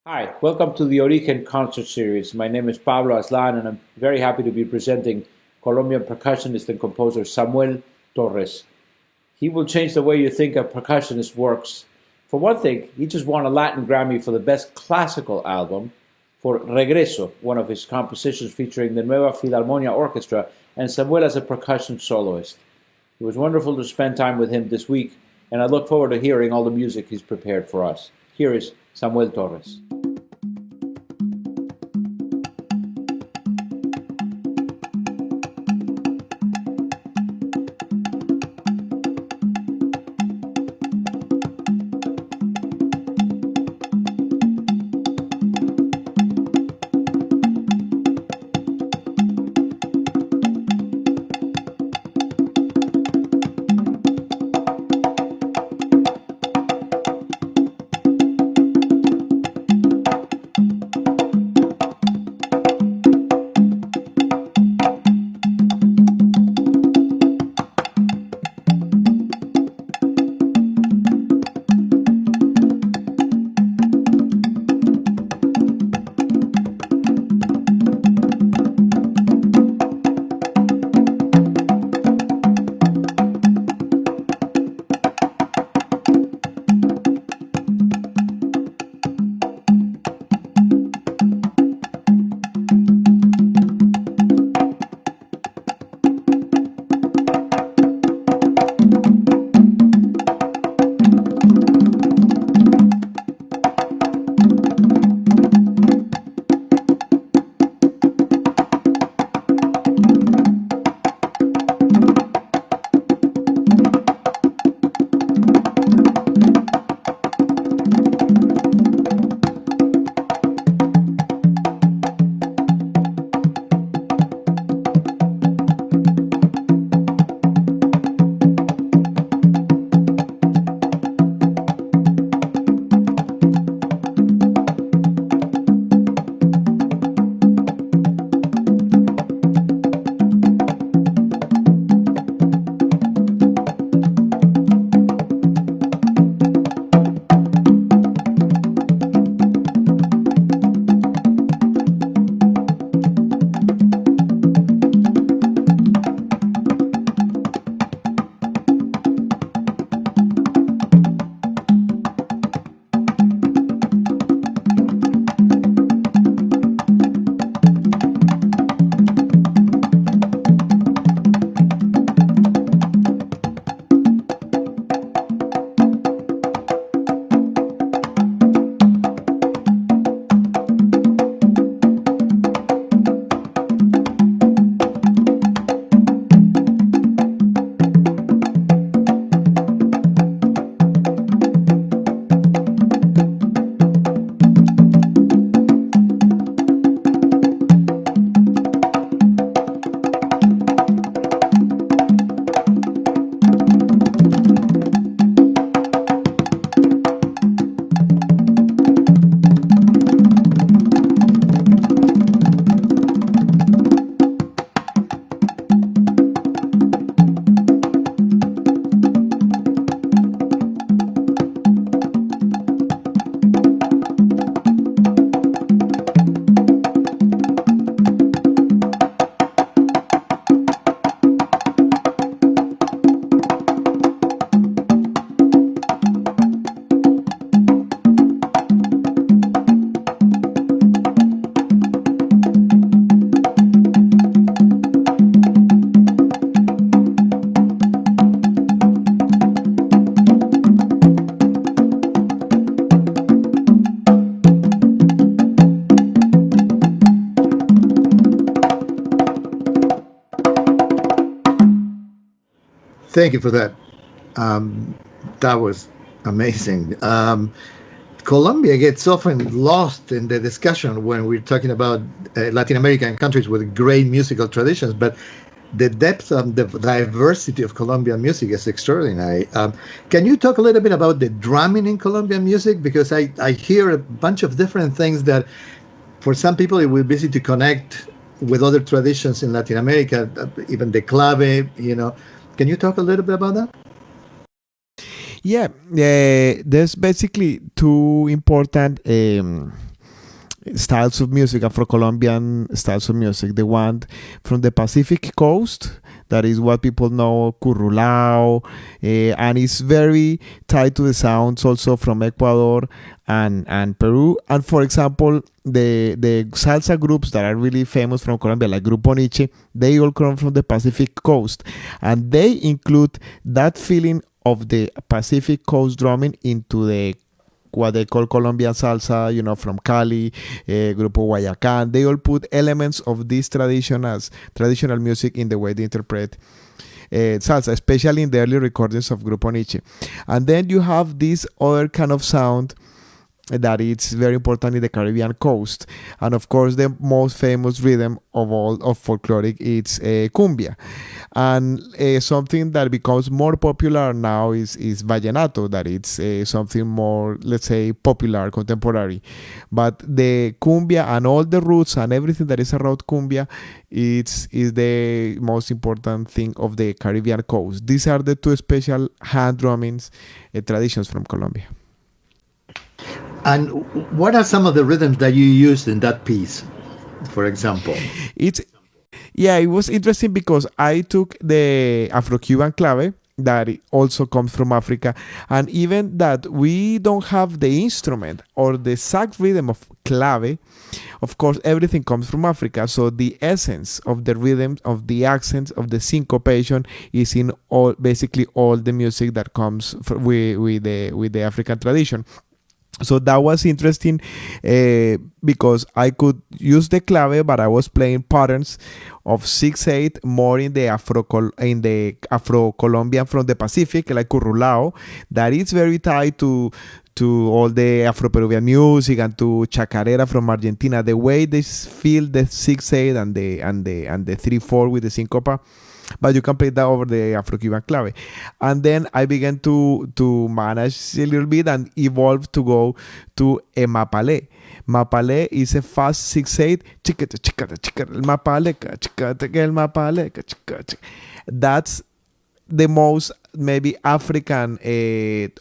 Hi, welcome to the Ori-Gen concert series. My name is Pablo Aslan, and I'm very happy to be presenting Colombian percussionist and composer Samuel Torres. He will change the way you think a percussionist works. For one thing, he just won a Latin Grammy for the best classical album for Regreso, one of his compositions featuring the Nueva Filarmonia Orchestra, and Samuel as a percussion soloist. It was wonderful to spend time with him this week, and I look forward to hearing all the music he's prepared for us. Here is Samuel Torres. Thank you for that. Um, that was amazing. Colombia gets often lost in the discussion when we're talking about Latin American countries with great musical traditions, but the depth and the diversity of Colombian music is extraordinary. Can you talk a little bit about the drumming in Colombian music? Because I hear a bunch of different things that for some people it will be easy to connect with other traditions in Latin America, even the clave, you know. Can you talk a little bit about that? Yeah, there's basically two important styles of music, Afro-Colombian styles of music. The one from the Pacific coast, that is what people know, currulao, and it's very tied to the sounds also from Ecuador and Peru. And for example, the salsa groups that are really famous from Colombia, like Grupo Niche, they all come from the Pacific coast, and they include that feeling of the Pacific coast drumming into the what they call Colombian salsa, from Cali, Grupo Guayacán. They all put elements of this traditional music in the way they interpret salsa, especially in the early recordings of Grupo Niche. And then you have this other kind of sound that it's very important in the Caribbean coast. And of course, the most famous rhythm of all of folkloric is cumbia. And something that becomes more popular now is vallenato, that it's something more, let's say, popular, contemporary. But the cumbia and all the roots and everything that is around cumbia, is the most important thing of the Caribbean coast. These are the two special hand drummings traditions from Colombia. And what are some of the rhythms that you used in that piece, for example? It was interesting because I took the Afro-Cuban clave that also comes from Africa, and even that we don't have the instrument or the exact rhythm of clave. Of course, everything comes from Africa, so the essence of the rhythm, of the accents, of the syncopation is in basically all the music that comes with the African tradition. So that was interesting because I could use the clave, but I was playing patterns of 6/8 more in the Afro-Colombian from the Pacific, like currulao, that is very tied to all the Afro-Peruvian music and to chacarera from Argentina. The way they feel the 6/8 and the 3/4 with the syncopa. But you can play that over the Afro-Cuban clave. And then I began to manage a little bit and evolve to go to a mapale. Mapale is a fast 6/8. That's the most maybe African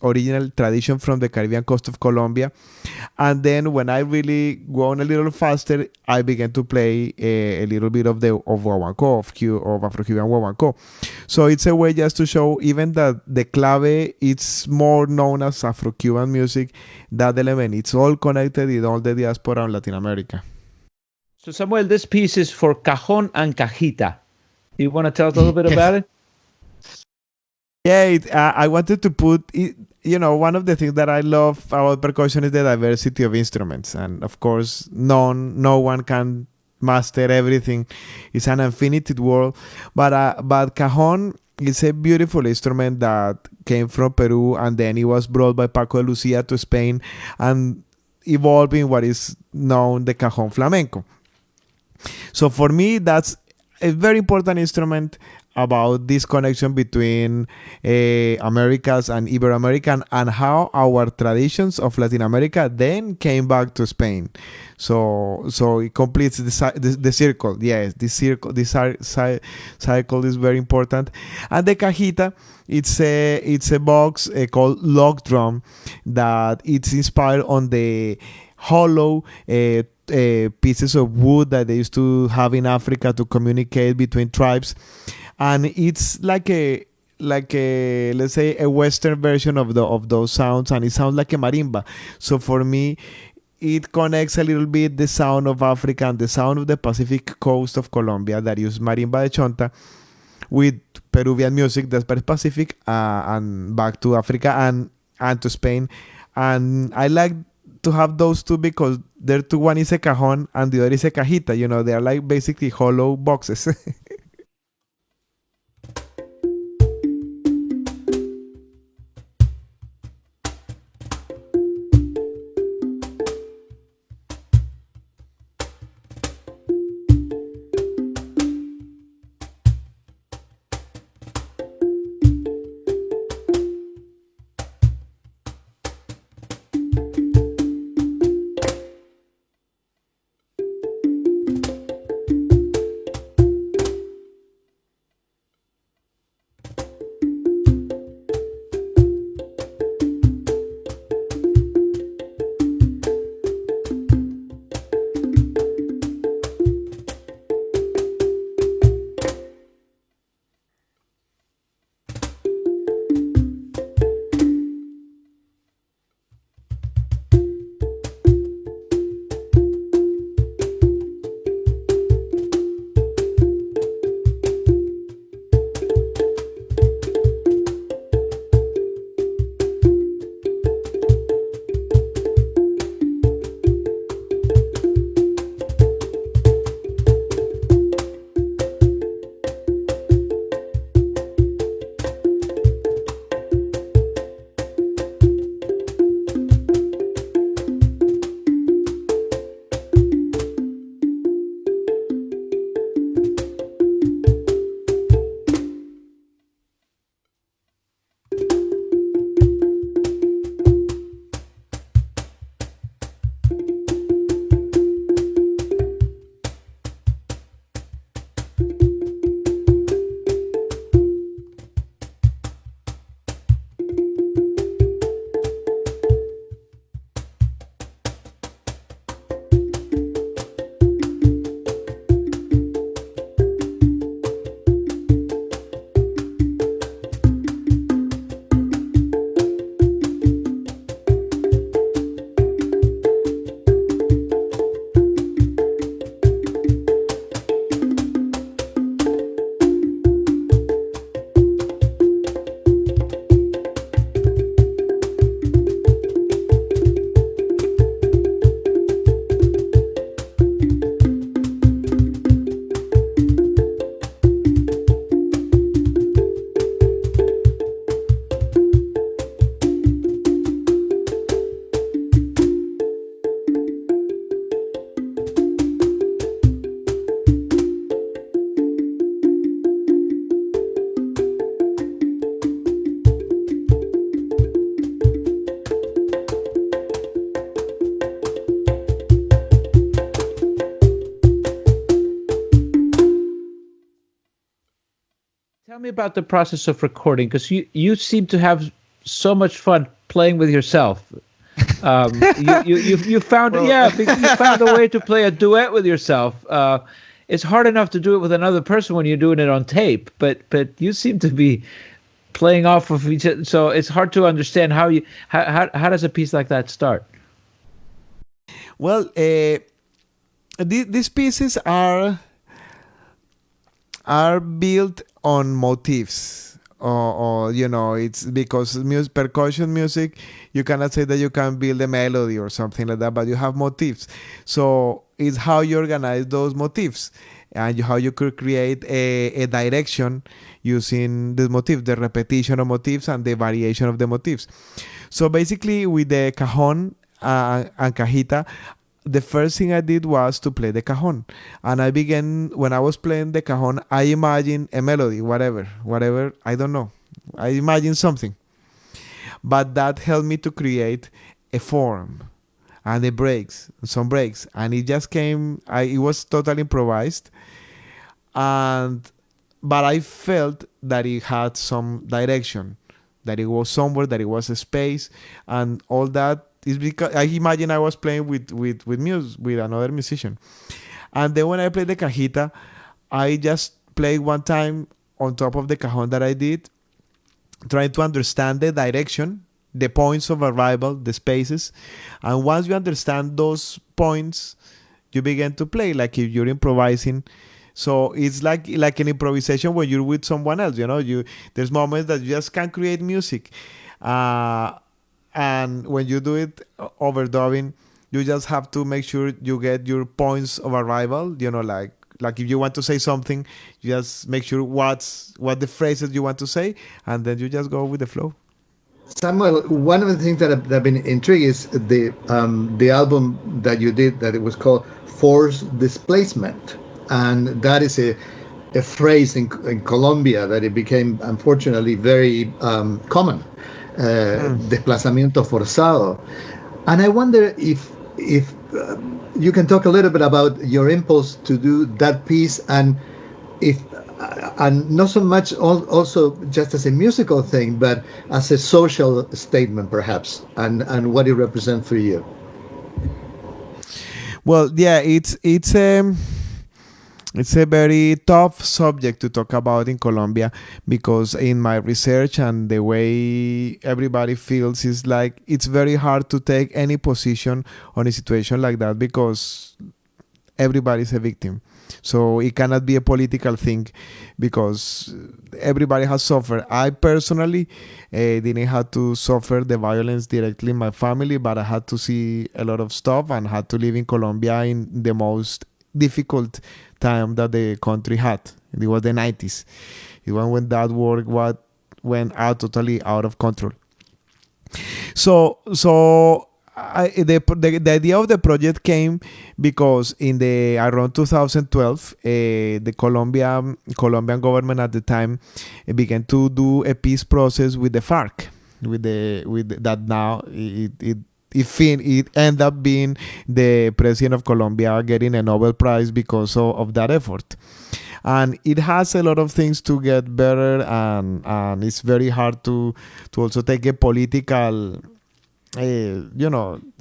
original tradition from the Caribbean coast of Colombia. And then when I really go on a little faster, I began to play a little bit of guaguancó, of Afro-Cuban guaguancó. So it's a way just to show even that the clave, it's more known as Afro-Cuban music. That element, it's all connected in all the diaspora in Latin America. So Samuel, this piece is for cajon and cajita. You want to tell us a little bit about it? Yeah, I wanted to put it, one of the things that I love about percussion is the diversity of instruments. And of course, no one can master everything. It's an infinite world. But cajon is a beautiful instrument that came from Peru, and then it was brought by Paco de Lucia to Spain and evolving what is known the cajon flamenco. So for me, that's a very important instrument about this connection between Americas and Ibero-American, and how our traditions of Latin America then came back to Spain. So it completes the circle. Yes, this cycle is very important. And the cajita, it's a box called log drum that it's inspired on the hollow pieces of wood that they used to have in Africa to communicate between tribes. And it's like a let's say a Western version of those sounds, and it sounds like a marimba. So for me, it connects a little bit the sound of Africa and the sound of the Pacific coast of Colombia that use marimba de chonta with Peruvian music that's very Pacific, and back to Africa and to Spain. And I like to have those two because they're two. One is a cajon and the other is a cajita. They are like basically hollow boxes. Tell me about the process of recording, because you seem to have so much fun playing with yourself. You found Well, you found a way to play a duet with yourself. It's hard enough to do it with another person when you're doing it on tape, but you seem to be playing off of each other, so it's hard to understand how does a piece like that start. well, these pieces are built on motifs. Or it's because percussion music, you cannot say that you can build a melody or something like that, but you have motifs. So it's how you organize those motifs and how you could create a direction using the motif, the repetition of motifs and the variation of the motifs. So basically, with the cajon and cajita, the first thing I did was to play the cajon. And I began, when I was playing the cajon, I imagined a melody, whatever, I don't know. I imagined something. But that helped me to create a form and some breaks. And it just came, it was totally improvised. But I felt that it had some direction, that it was somewhere, that it was a space, and all that is because I imagine I was playing with music with another musician. And then when I played the cajita, I just played one time on top of the cajon that I did, trying to understand the direction, the points of arrival, the spaces. And once you understand those points, you begin to play like if you're improvising. So it's like an improvisation when you're with someone else. There's moments that you just can't create music. And when you do it overdubbing, you just have to make sure you get your points of arrival. Like if you want to say something, you just make sure what the phrases you want to say, and then you just go with the flow. Samuel, one of the things that have been intrigued is the album that you did, that it was called Forced Displacement. And that is a phrase in Colombia that it became, unfortunately, very common. Desplazamiento forzado. And I wonder if you can talk a little bit about your impulse to do that piece, and not so much also just as a musical thing, but as a social statement, perhaps, and what it represents for you. Well, yeah, it's a very tough subject to talk about in Colombia, because in my research and the way everybody feels is like it's very hard to take any position on a situation like that, because everybody's a victim. So it cannot be a political thing, because everybody has suffered. I personally didn't have to suffer the violence directly in my family, but I had to see a lot of stuff and had to live in Colombia in the most difficult time that the country had. It was the 90s. It was when that war went totally out of control. So the idea of the project came because in the around 2012, the Colombian government at the time began to do a peace process with the FARC, with that now it ended up being the president of Colombia getting a Nobel Prize because of that effort. And it has a lot of things to get better, and it's very hard to also take a political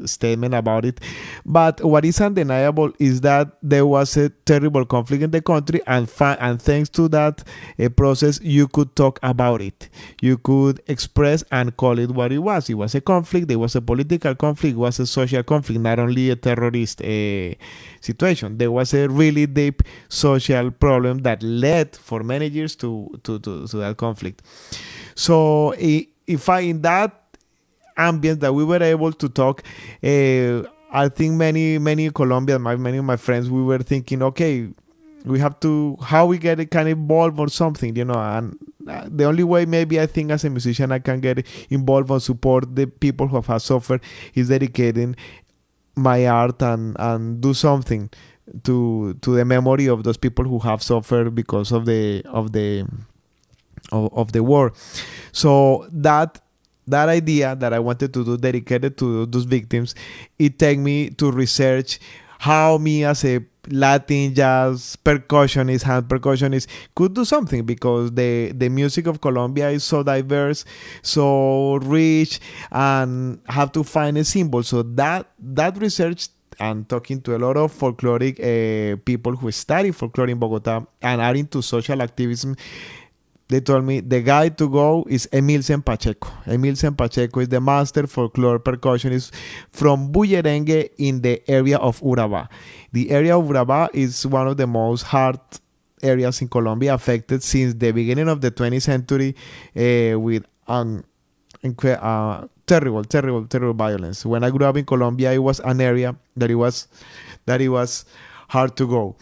statement about it. But what is undeniable is that there was a terrible conflict in the country, and thanks to that process, you could talk about it. You could express and call it what it was. It was a conflict. There was a political conflict. It was a social conflict, not only a terrorist situation. There was a really deep social problem that led for many years to that conflict. So in that ambience that we were able to talk, I think many Colombians, many of my friends, we were thinking, okay, we have to, how we get it kind of involved or something, and the only way maybe I think as a musician I can get involved and support the people who have suffered is dedicating my art and do something to the memory of those people who have suffered because of the war. So that idea that I wanted to do dedicated to those victims, it took me to research how me as a Latin jazz percussionist, hand percussionist, could do something, because the music of Colombia is so diverse, so rich, and have to find a symbol. So that research, and talking to a lot of folkloric people who study folklore in Bogotá and are into social activism, they told me the guy to go is Emilsen Pacheco. Emilsen Pacheco is the master folklore percussionist from Bullerengue in the area of Urabá. The area of Urabá is one of the most hard areas in Colombia, affected since the beginning of the 20th century with terrible violence. When I grew up in Colombia, it was an area that it was hard to go.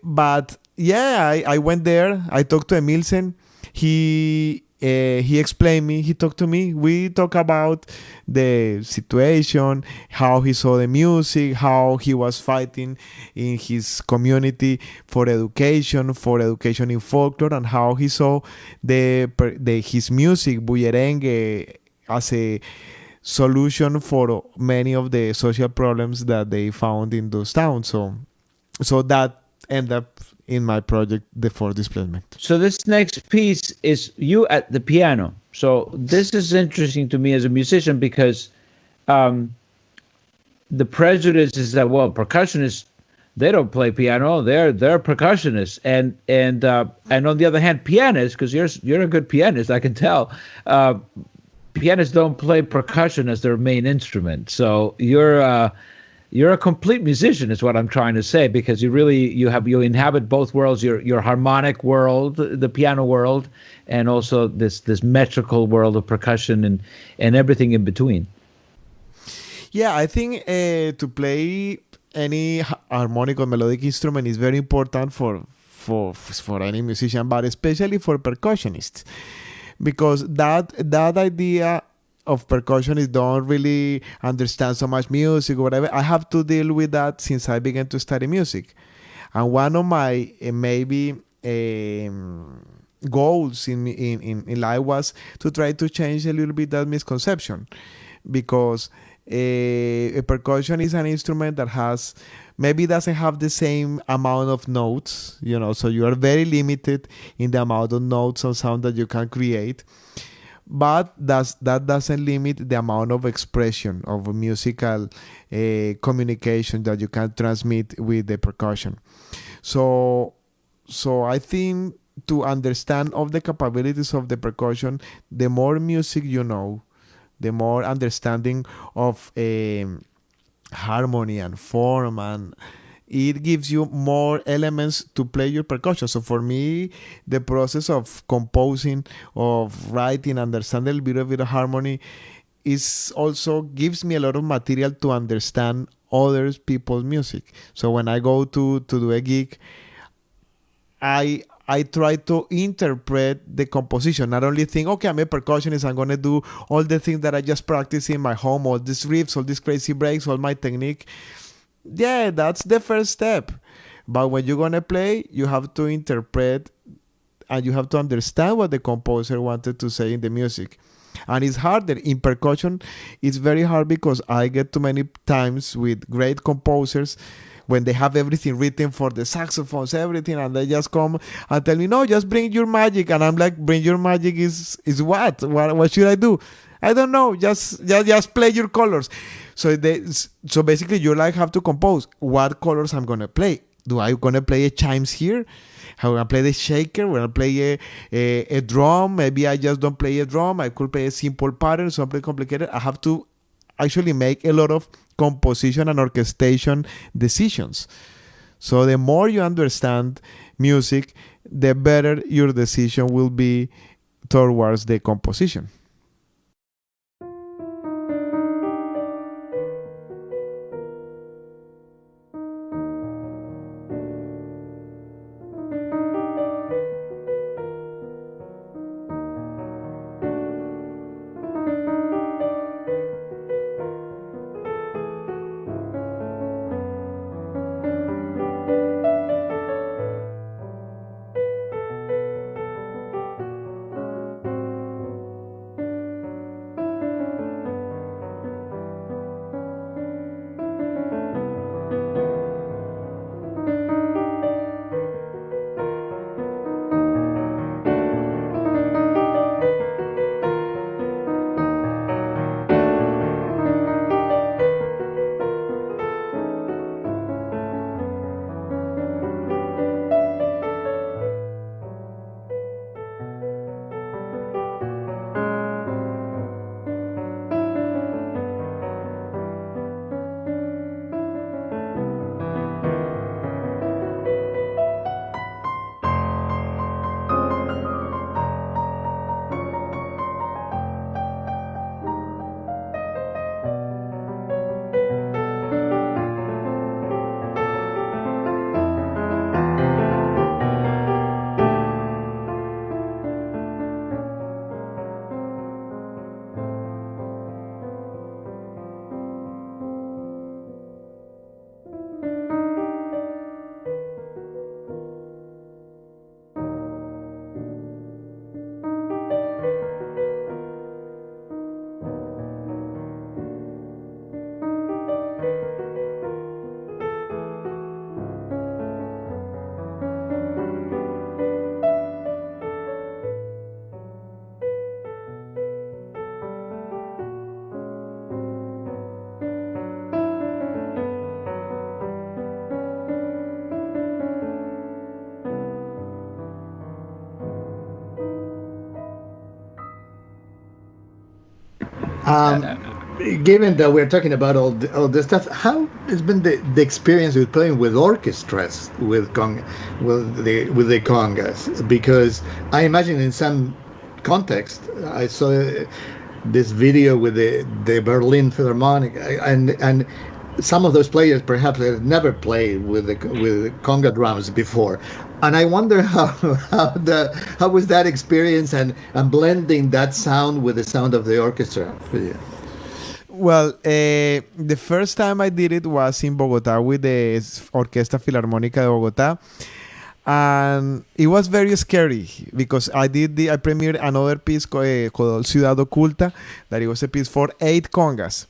But yeah, I went there. I talked to Emilsen. He explained me. He talked to me. We talk about the situation, how he saw the music, how he was fighting in his community for education in folklore, and how he saw his music, bullerengue, as a solution for many of the social problems that they found in those towns. So that ended up in my project, The Fourth Displacement. So this next piece is you at the piano. So this is interesting to me as a musician, because the prejudice is that, well, percussionists, they don't play piano, they're percussionists, and on the other hand, pianists, because you're a good pianist, I can tell. Pianists don't play percussion as their main instrument. So you're a complete musician, is what I'm trying to say, because you inhabit both worlds, your harmonic world, the piano world, and also this metrical world of percussion and everything in between. Yeah, I think to play any harmonic or melodic instrument is very important for any musician, but especially for percussionists, because that idea of percussionists don't really understand so much music or whatever. I have to deal with that since I began to study music, and one of my goals in life was to try to change a little bit that misconception, because a percussion is an instrument that maybe doesn't have the same amount of notes, so you are very limited in the amount of notes and sound that you can create. But that doesn't limit the amount of expression of musical communication that you can transmit with the percussion. So I think to understand of the capabilities of the percussion, the more music you know, the more understanding of harmony and form, and it gives you more elements to play your percussion. So for me, the process of composing, of writing, understanding a little bit of harmony is also gives me a lot of material to understand other people's music. So when I go to do a gig, I try to interpret the composition, not only think, okay, I'm a percussionist, I'm going to do all the things that I just practice in my home, all these riffs, all these crazy breaks, all my technique. Yeah, that's the first step. But when you're going to play, you have to interpret and you have to understand what the composer wanted to say in the music. And it's harder. In percussion, it's very hard because I get too many times with great composers when they have everything written for the saxophones, everything, and they just come and tell me, no, just bring your magic. And I'm like, bring your magic is what? What should I do? I don't know. Just play your colors. So basically, you have to compose what colors I'm gonna play. Do I gonna play a chimes here? How I play the shaker? When I play a drum, maybe I just don't play a drum. I could play a simple pattern, something complicated. I have to actually make a lot of composition and orchestration decisions. So the more you understand music, the better your decision will be towards the composition. Given that we're talking about all this stuff, how has been the experience with playing with orchestras with the congas? Because I imagine in some context, I saw this video with the Berlin Philharmonic, and some of those players perhaps had never played with conga drums before, and I wonder how was that experience and blending that sound with the sound of the orchestra for you. Well, the first time I did it was in Bogotá with the Orquesta Filarmónica de Bogotá. And it was very scary because I premiered another piece called Ciudad Oculta, that it was a piece for 8 congas.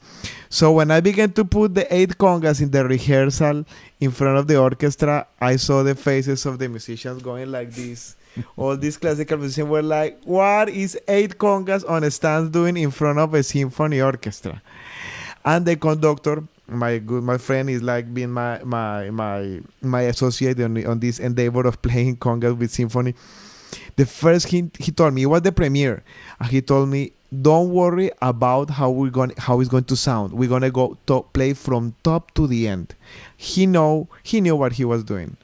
So when I began to put the 8 congas in the rehearsal in front of the orchestra, I saw the faces of the musicians going like this. All these classical musicians were like, what is 8 congas on a stand doing in front of a symphony orchestra? And the conductor, my friend, is like being my associate on this endeavor of playing congas with symphony. The first he told me, it was the premiere, and he told me, don't worry about how it's going to sound. We're gonna go to play from top to the end. He knew what he was doing.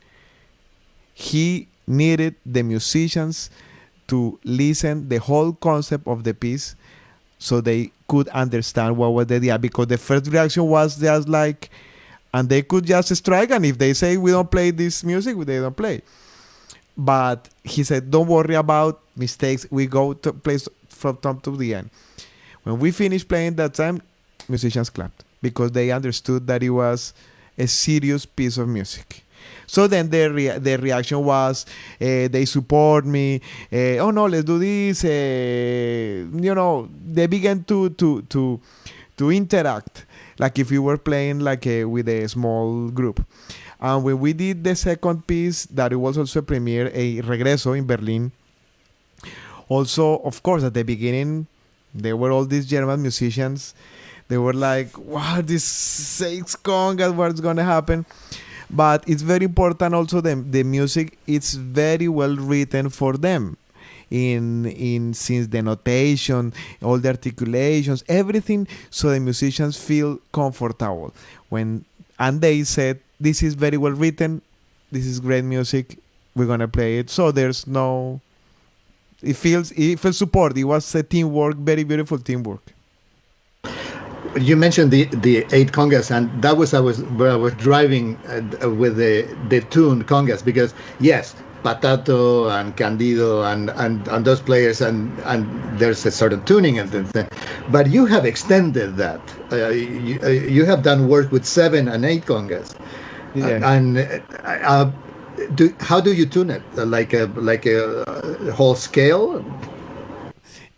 He needed the musicians to listen the whole concept of the piece so they could understand what was the idea, because the first reaction was just like, and they could just strike, and if they say we don't play this music, they don't play. But he said, don't worry about mistakes, we go to play from top to the end. When we finished playing that time, musicians clapped because they understood that it was a serious piece of music. So then their reaction was, they support me. Oh no, let's do this. They began to interact like if we were playing with a small group. And when we did the second piece, that it was also a premiere, a Regreso in Berlin. Also, of course, at the beginning, there were all these German musicians. They were like, wow, this 6 congas, what's going to happen? But it's very important also the music, it's very well written for them. Since the notation, all the articulations, everything, so the musicians feel comfortable. And they said, this is very well written, this is great music, we're gonna play it. So there's no, it feels support. It was a teamwork, very beautiful teamwork. You mentioned the 8 congas, and that was where I was driving with the tuned congas, because yes, Patato and Candido and those players, and there's a certain tuning and thing, but you have extended that. You have done work with 7 and 8 congas, and how do you tune it? Like a whole scale?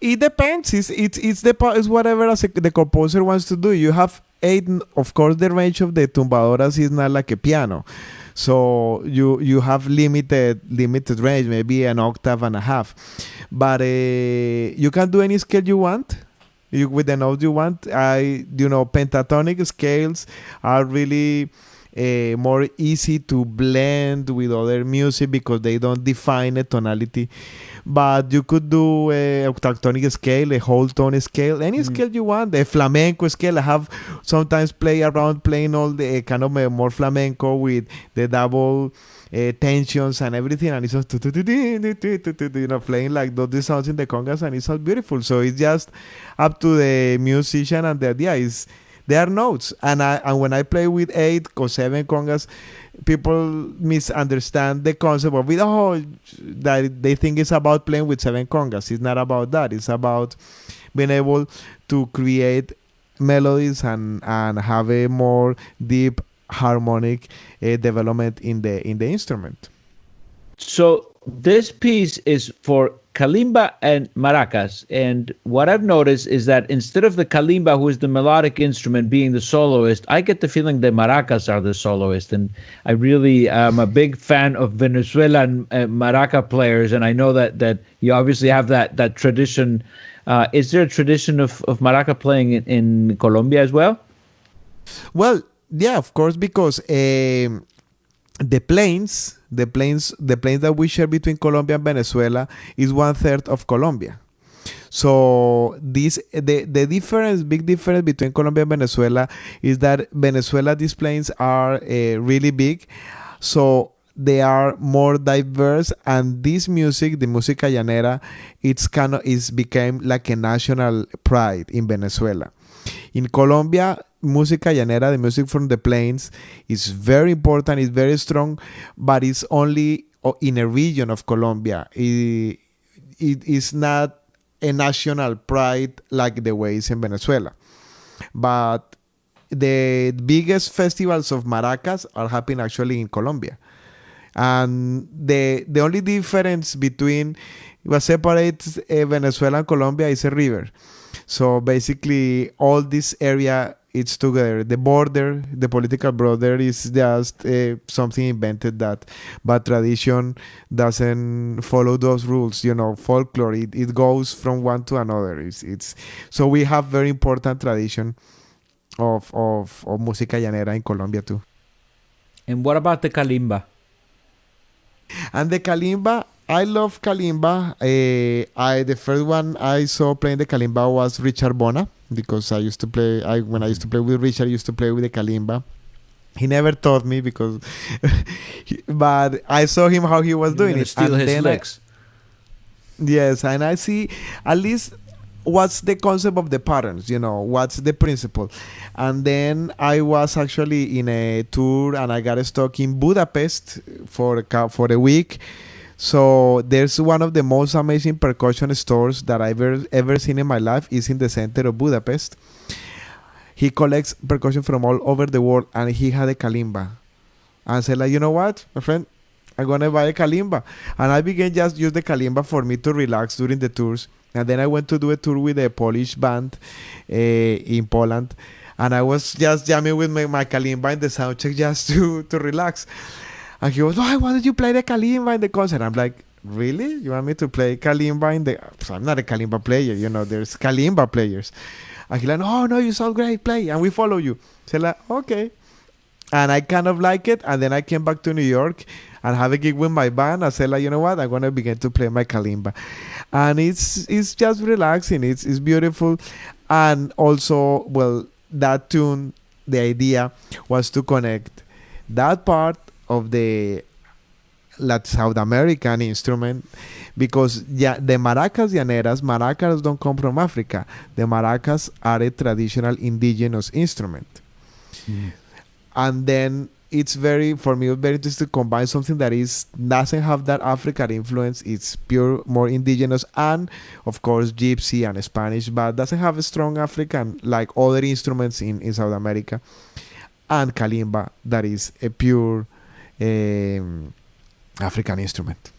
It depends. It's whatever the composer wants to do. You have 8. Of course, the range of the tumbadoras is not like a piano, so you have limited range, maybe an octave and a half. But you can do any scale you want. With the notes you want. Pentatonic scales are really more easy to blend with other music because they don't define a tonality. But you could do a octatonic scale, a whole tone scale, any scale you want. The flamenco scale, I have sometimes playing all the kind of more flamenco with the double tensions and everything, and it's just playing like those sounds in the congas, and it sounds beautiful. So it's just up to the musician, and the idea is there are notes, and when I play with 8 or 7 congas, people misunderstand the concept of it. That they think it's about playing with 7 congas. It's not about that. It's about being able to create melodies and have a more deep harmonic development in the instrument. So this piece is for kalimba and maracas, and what I've noticed is that instead of the kalimba, who is the melodic instrument, being the soloist, I get the feeling the maracas are the soloist, and I really am a big fan of Venezuelan maraca players, and I know that you obviously have that tradition. Is there a tradition of maraca playing in Colombia as well? Well, yeah, of course, because the plains that we share between Colombia and Venezuela is 1/3 of Colombia. So the difference, big difference between Colombia and Venezuela is that Venezuela these plains are really big, so they are more diverse, and this music, the música llanera, it's became like a national pride in Venezuela. In Colombia, música llanera, the music from the plains, is very important, it's very strong, but it's only in a region of Colombia. It is not a national pride like the way it's in Venezuela. But the biggest festivals of maracas are happening actually in Colombia. And the only difference between what separates Venezuela and Colombia is a river. So basically, all this area it's together. The border, the political border, is just something invented that, but tradition doesn't follow those rules. You know, folklore it goes from one to another. It's so we have very important tradition of música llanera in Colombia too. And what about the kalimba? And the kalimba, I love kalimba. The first one I saw playing the kalimba was Richard Bona, because I used to play. When I used to play with Richard, I used to play with the kalimba. He never taught me because, but I saw him how he was doing it. Steal his licks. Yes, and I see at least what's the concept of the patterns, you know, what's the principle. And then I was actually in a tour and I got stuck in Budapest for a week. So there's one of the most amazing percussion stores that I've ever seen in my life is in the center of Budapest. He collects percussion from all over the world, and he had a kalimba. And I said, like, you know what, my friend, I'm going to buy a kalimba. And I began just use the kalimba for me to relax during the tours. And then I went to do a tour with a Polish band in Poland. And I was just jamming with my kalimba in the soundcheck just to relax. And he goes, why did you play the kalimba in the concert? I'm like, really? You want me to play kalimba in the... So I'm not a kalimba player, you know, there's kalimba players. And he's like, oh, no, you sound great, play. And we follow you. So like, okay. And I kind of like it. And then I came back to New York and have a gig with my band. I said, like, you know what? I'm going to begin to play my kalimba. And it's just relaxing. It's beautiful. And also, well, that tune, the idea was to connect that part of the South American instrument, because the maracas maracas don't come from Africa. The maracas are a traditional indigenous instrument. And then it's very interesting to combine something that doesn't have that African influence. It's pure, more indigenous, and of course gypsy and Spanish, but doesn't have a strong African like other instruments in South America. And kalimba, that is a pure African instrument.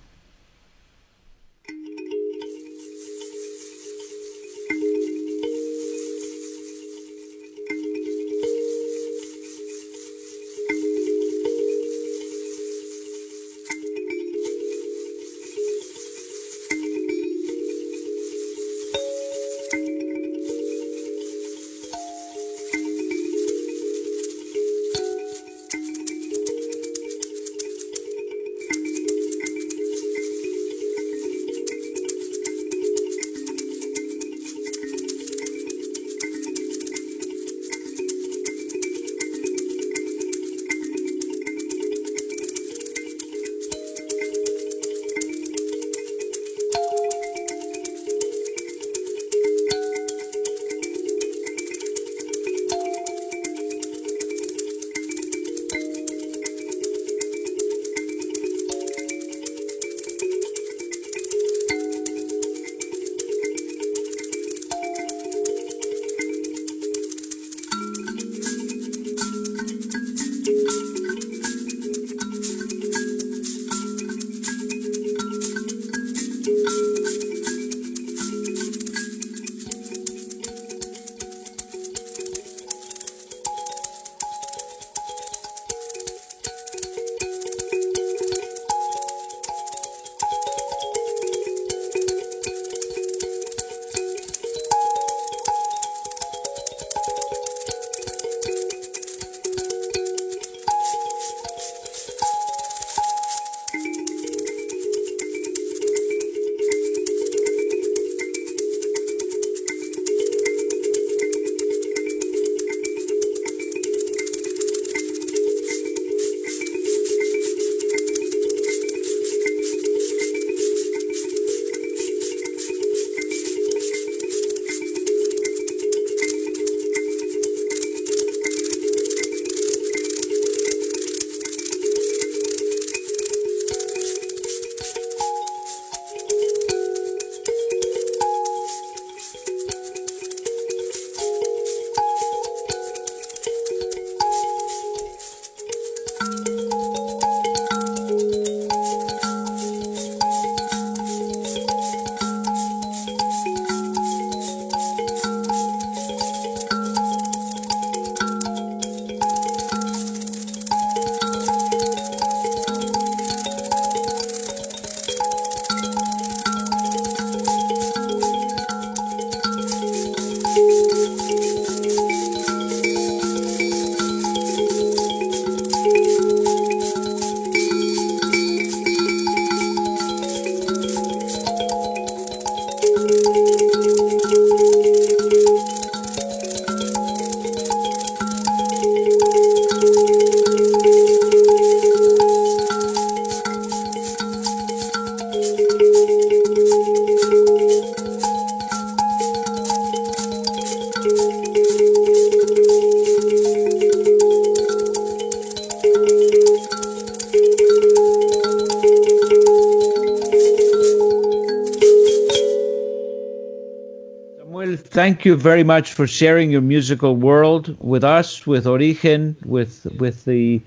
thank you very much for sharing your musical world with us, with Ori-Gen, with the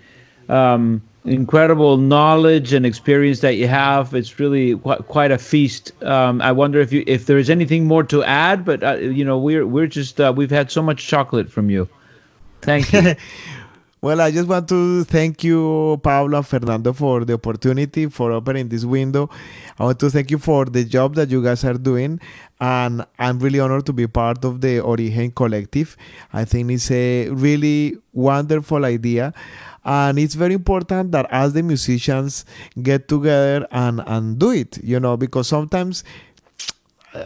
incredible knowledge and experience that you have. It's really quite a feast. I wonder if there is anything more to add, but we're just we've had so much chocolate from you. Thank you. Well, I just want to thank you, Pablo and Fernando, for the opportunity for opening this window. I want to thank you for the job that you guys are doing. And I'm really honored to be part of the Ori-Gen collective. I think it's a really wonderful idea. And it's very important that as the musicians get together and do it, because sometimes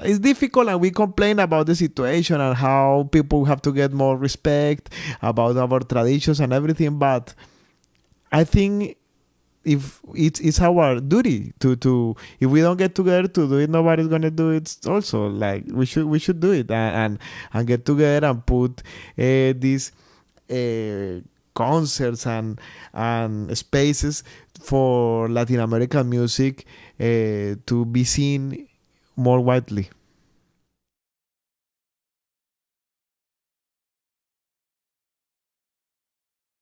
it's difficult and we complain about the situation and how people have to get more respect about our traditions and everything, but I think if it's our duty to if we don't get together to do it, nobody's gonna do it also. Like we should do it and get together and put these concerts and spaces for Latin American music to be seen more widely.